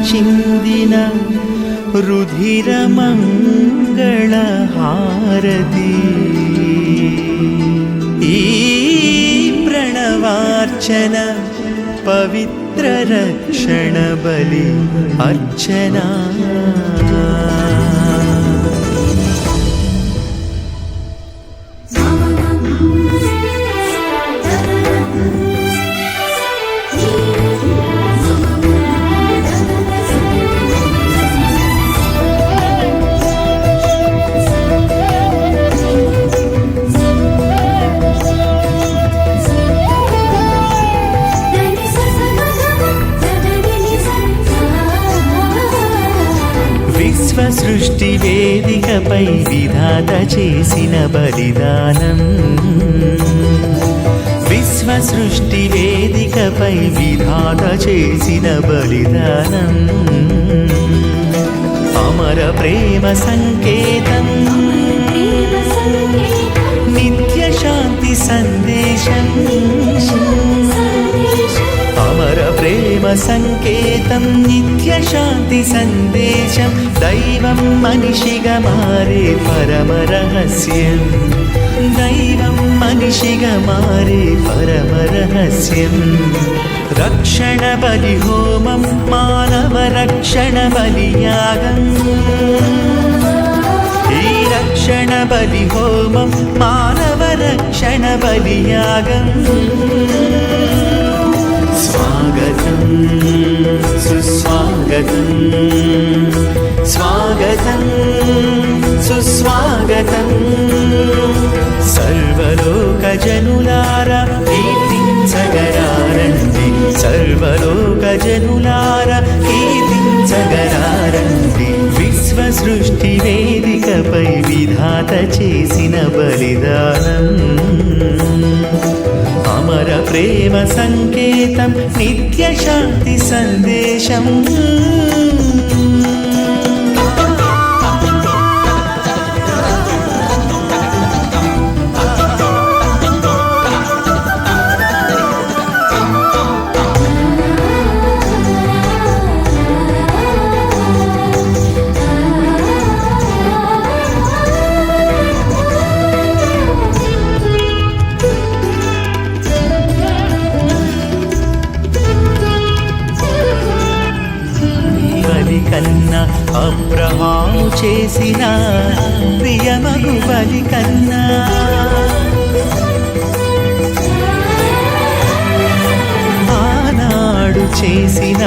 చిందిన రుధిర మంగళ హారతి ఈ ప్రణవార్చన పవిత్ర రక్షణ బలి అర్చనా సృష్టి వేదికపై విధాత చేసిన బలిదానం విశ్వ సృష్టి వేదికపై విధాత చేసిన బలిదానం అమర ప్రేమ సంకేతం నిత్య శాంతి సందేశం అమర ప్రేమ సంకేతం నిత్య శాంతి సందేశం దైవం మనిషిగా మారే పరమ రహస్యం దైవం మనిషిగా మారే పరమ రహస్యం రక్షణ బలి హోమం మానవ రక్షణ బలియాగం ఈ రక్షణ బలి హోమం మానవ రక్షణ బలియాగం స్వాగతం సుస్వాగతం స్వాగతం సుస్వాగతం సర్వలోక జనులారా కీర్తించగరారండి సర్వలోక జనులారా కీర్తించగరారండి విశ్వ సృష్టి వేదికపై విధాత చేసిన బలిదానం అమర ప్రేమ సంకేతం నిత్య శాంతి సందేశం కన్నా అబ్రహాము చేసిన ప్రియమగు బలి కన్నా ఆనాడు చేసిన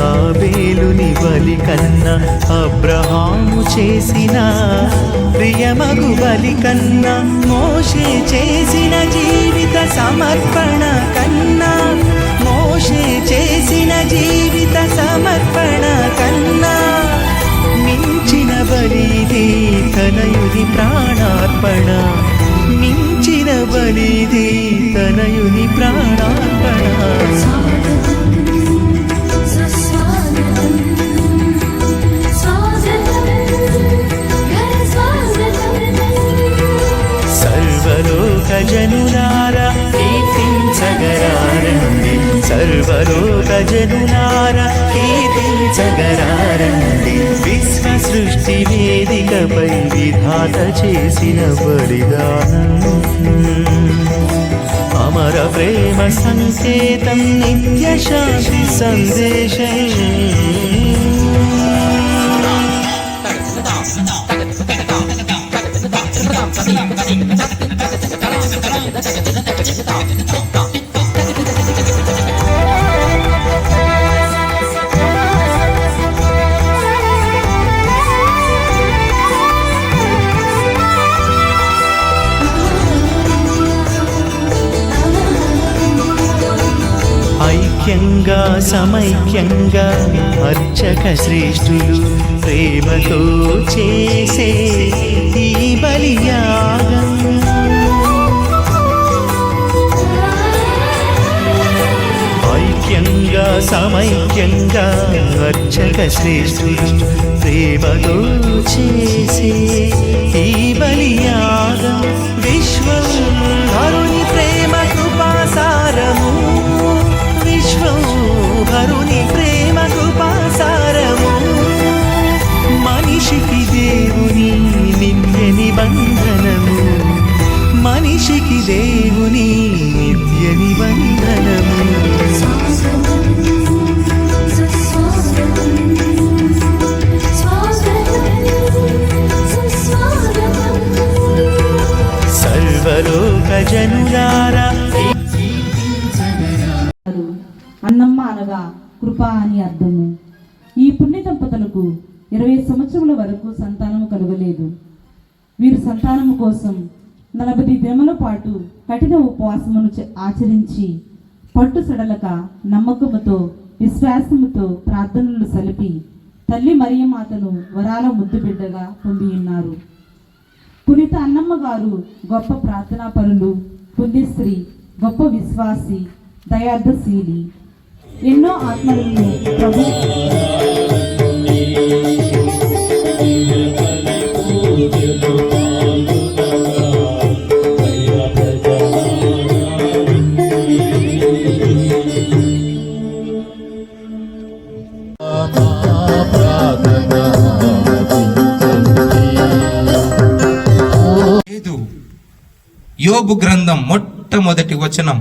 ఆబేలుని బలి కన్నా అబ్రహాము చేసిన ప్రియమగు బలి కన్నా మోషే చేసిన జీవిత సమర్పణ కన్నా మోషే చేసిన జీవిత సమర్పణ కన్నా మించిన బలిది తనయుని ప్రాణార్పణ మించిన బలిది తనయుని ప్రాణార్పణ సర్వలోక జనులారా కీర్తించగరారండి సర్వలోక జనులారా కీర్తించగరారండి విశ్వ సృష్టి వేదికపై విధాత చేసిన బలిదానం అమర ప్రేమ సంకేతం నిత్య శాంతి సందేశం ఐక్యంగా సమైక్యంగా అర్చక శ్రేష్ఠులు ప్రేమతో చేసే ఈ బలియాగం ఐక్యంగా సమైక్యంగా అర్చక శ్రేష్ఠులు ప్రేమతో చేసే ఈ బలియాగం విశ్వం హరుని ప్రేమ కృపాసారము విశ్వం హరుని ప్రేమ కృపాసారము మనిషికి దేవుని నిత్య నిబంధనము. సర్వలోక జనులారా, అన్నమ్మ అనగా కృప అని అర్థము. ఈ పుణ్య దంపతులకు 20 సంవత్సరముల వరకు సంతానము కలుగలేదు. వీరు సంతానము కోసం 40 దినముల పాటు కఠిన ఉపవాసమును ఆచరించి పట్టు సడలక నమ్మకముతో విశ్వాసముతో ప్రార్థనలు సలిపి తల్లి మరియమాతను వరాల ముద్దు బిడ్డగా పొంది ఉన్నారు. పునీత అన్నమ్మ గారు గొప్ప ప్రార్థనా పరులు, పుణ్యశ్రీ, గొప్ప విశ్వాసి, దయార్థశీలి. ఎన్నో ఆత్మలను ప్రభు యోబు గ్రంథం మొట్టమొదటి వచనం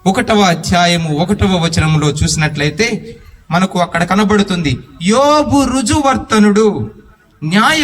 1వ అధ్యాయము 1వ వచనంలో చూసినట్లయితే మనకు అక్కడ కనబడుతుంది, యోబు రుజువర్తనుడు, న్యాయ